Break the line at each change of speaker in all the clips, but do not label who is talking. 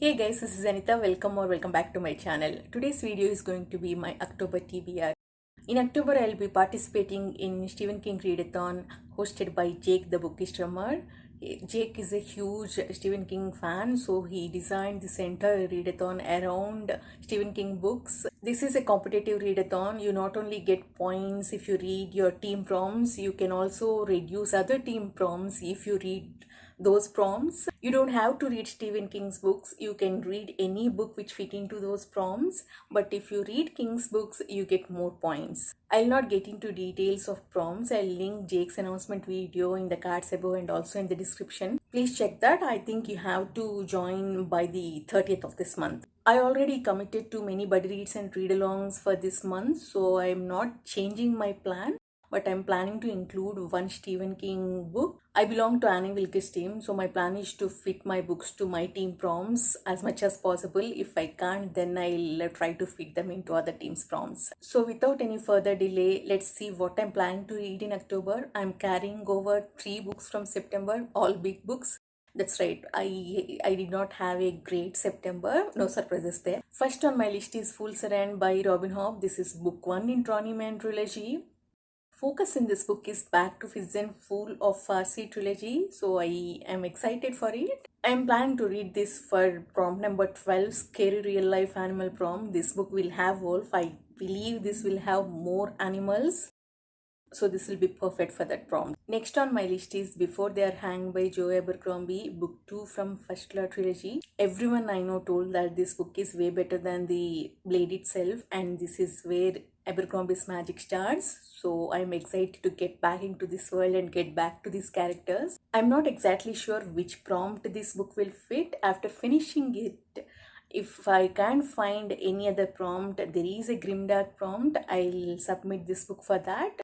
Hey guys, this is Anita. Welcome back to my channel. Today's video is going to be my October TBR. In October, I'll be participating in Stephen King Readathon hosted by Jake the Bookish Drummer. Jake is a huge Stephen King fan, so he designed this entire readathon around Stephen King books. This is a competitive readathon. You not only get points if you read your team prompts, you can also reduce other team prompts if you read those prompts. You don't have to read Stephen King's books. You can read any book which fit into those prompts. But if you read King's books, you get more points. I'll not get into details of prompts. I'll link Jake's announcement video in the cards above and also in the description. Please check that. I think you have to join by the 30th of this month. I already committed to many buddy reads and read-alongs for this month, so I'm not changing my plan. But I'm planning to include one Stephen King book. I belong to Annie Wilkes team, so my plan is to fit my books to my team prompts as much as possible. If I can't, then I'll try to fit them into other team's prompts. So without any further delay, let's see what I'm planning to read in October. I'm carrying over 3 books from September, all big books. That's right, I did not have a great September. No surprises there. First on my list is Fool's Errand by Robin Hobb. This is book 1 in Ronnie Man trilogy. Focus in this book is back to Fizzin Fool of Farsi trilogy, so I am excited for it. I am planning to read this for prompt number 12, Scary Real Life Animal Prompt. This book will have wolf. I believe this will have more animals, so this will be perfect for that prompt. Next on my list is Before They Are Hanged by Joe Abercrombie, book 2 from First Law trilogy. Everyone I know told that this book is way better than the Blade itself, and this is where Abercrombie's magic starts. So I'm excited to get back into this world and get back to these characters. I'm not exactly sure which prompt this book will fit. After finishing it, if I can't find any other prompt, there is a grimdark prompt, I'll submit this book for that.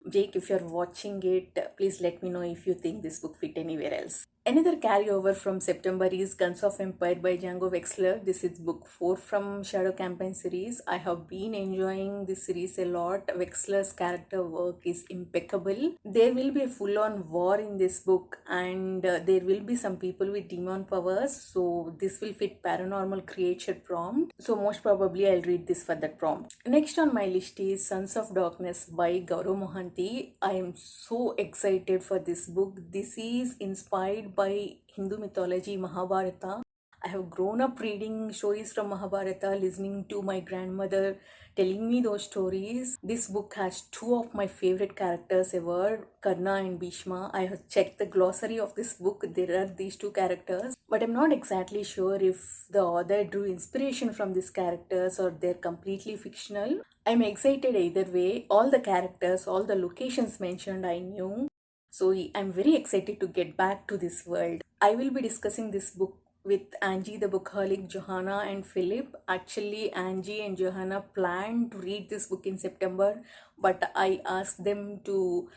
Jake, if you're watching it, please let me know if you think this book fit anywhere else. Another carryover from September is Guns of Empire by Django Wexler. This is book 4 from Shadow Campaign series. I have been enjoying this series a lot. Wexler's character work is impeccable. There will be a full-on war in this book, and there will be some people with demon powers. So this will fit paranormal creature prompt. So most probably I'll read this for that prompt. Next on my list is Sons of Darkness by Gaurav Mohanty. I am so excited for this book. This is inspired by Hindu mythology, Mahabharata. I have grown up reading stories from Mahabharata, listening to my grandmother telling me those stories. This book has 2 of my favorite characters ever, Karna and Bhishma. I have checked the glossary of this book. There are these 2 characters, but I'm not exactly sure if the author drew inspiration from these characters or they're completely fictional. I'm excited either way. All the characters, all the locations mentioned I knew. So I'm very excited to get back to this world. I will be discussing this book with Angie the Bookaholic, Johanna and Philip. Actually, Angie and Johanna planned to read this book in September, but I asked them to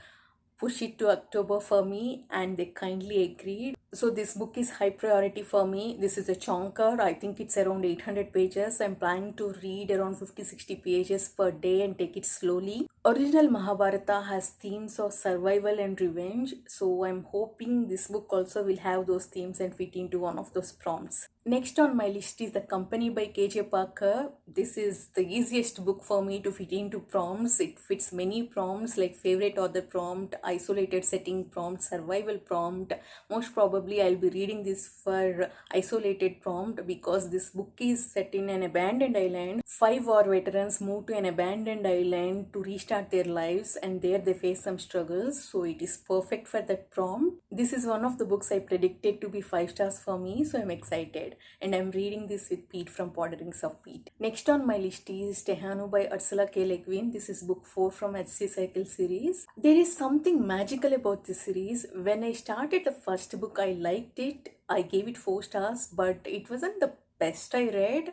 push it to October for me and they kindly agreed. So this book is high priority for me. This is a chonker. I think it's around 800 pages. I'm planning to read around 50-60 pages per day and take it slowly. Original Mahabharata has themes of survival and revenge. So I'm hoping this book also will have those themes and fit into one of those prompts. Next on my list is The Company by KJ Parker. This is the easiest book for me to fit into prompts. It fits many prompts like favorite author prompt, isolated setting prompt, survival prompt. Most probably I'll be reading this for isolated prompt because this book is set in an abandoned island. 5 war veterans move to an abandoned island to restart their lives, and there they face some struggles. So it is perfect for that prompt. This is one of the books I predicted to be 5 stars for me, so I'm excited. And I'm reading this with Pete from Potterings of Pete. Next on my list is Tejano by Ursula K. Le Guin. This is book 4 from HC Cycle series. There is something magical about this series. When I started the first book, I liked it. I gave it 4 stars, but it wasn't the best I read.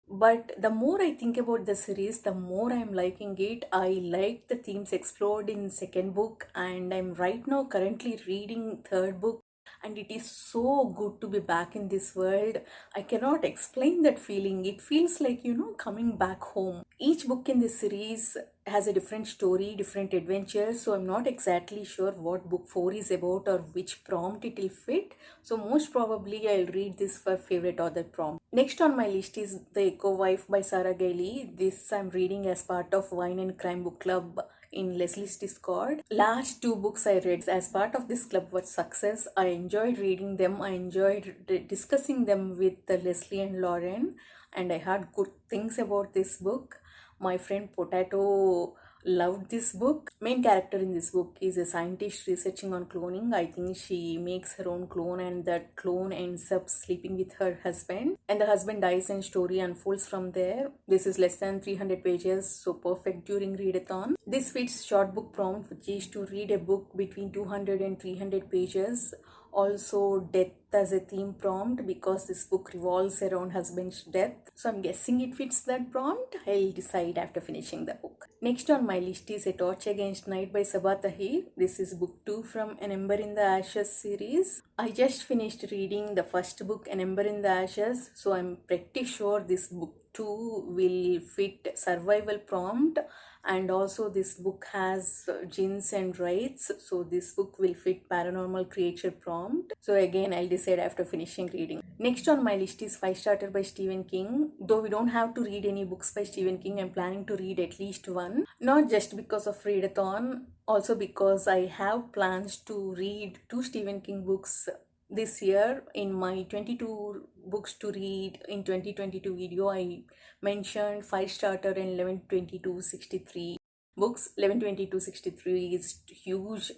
But the more I think about the series, the more I'm liking it. I like the themes explored in second book, and I'm right now currently reading third book. and it is so good to be back in this world. I cannot explain that feeling. It feels like, coming back home. Each book in this series has a different story, different adventures, so I'm not exactly sure what book 4 is about or which prompt it will fit. So most probably I'll read this for favorite author prompt. Next on my list is The Echo Wife by Sarah Gailey. This I'm reading as part of Wine and Crime Book Club in Leslie's Discord. Last 2 books I read as part of this club were success. I enjoyed reading them. I enjoyed discussing them with Leslie and Lauren, and I heard good things about this book. My friend Potato loved this book. Main character in this book is a scientist researching on cloning. I think she makes her own clone, and that clone ends up sleeping with her husband, and the husband dies and story unfolds from there. This is less than 300 pages, so perfect during readathon. This fits short book prompt, which is to read a book between 200 and 300 pages. Also death as a theme prompt, because this book revolves around husband's death, so I'm guessing it fits that prompt. I'll decide after finishing the book. Next on my list is A Torch Against Night by Sabaa Tahir. This is book 2 from An Ember in the Ashes series. I just finished reading the first book, An Ember in the Ashes, so I'm pretty sure this book 2 will fit survival prompt, and also this book has jinns and rites, so this book will fit paranormal creature prompt. So again, I'll decide after finishing reading. Next on my list is 5-Starter by Stephen King. Though we don't have to read any books by Stephen King, I'm planning to read at least one, not just because of readathon, also because I have plans to read 2 Stephen King books this year. In my 22 books to read in 2022 video, I mentioned 5-Starter and 11/22/63 books. 11/22/63 is huge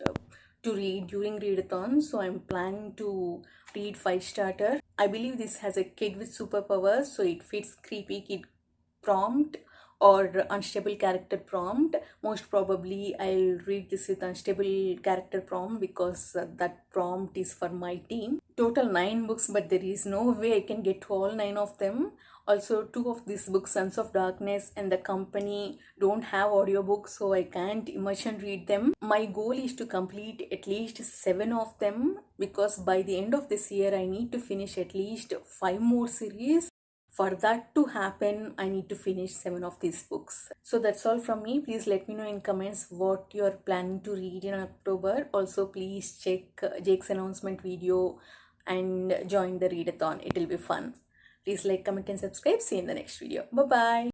to read during readathon, so I'm planning to read 5-Starter. I believe this has a kid with superpowers, so it fits creepy kid prompt or unstable character prompt. Most probably I'll read this with unstable character prompt, because that prompt is for my team. Total 9 books, but there is no way I can get to all 9 of them. Also, 2 of these books, Sons of Darkness and The Company, don't have audiobooks, so I can't immersion read them. My goal is to complete at least 7 of them, because by the end of this year I need to finish at least 5 more series. For that to happen, I need to finish 7 of these books. So that's all from me. Please let me know in comments what you're planning to read in October. Also, please check Jake's announcement video and join the readathon. It will be fun. Please like, comment and subscribe. See you in the next video. Bye-bye.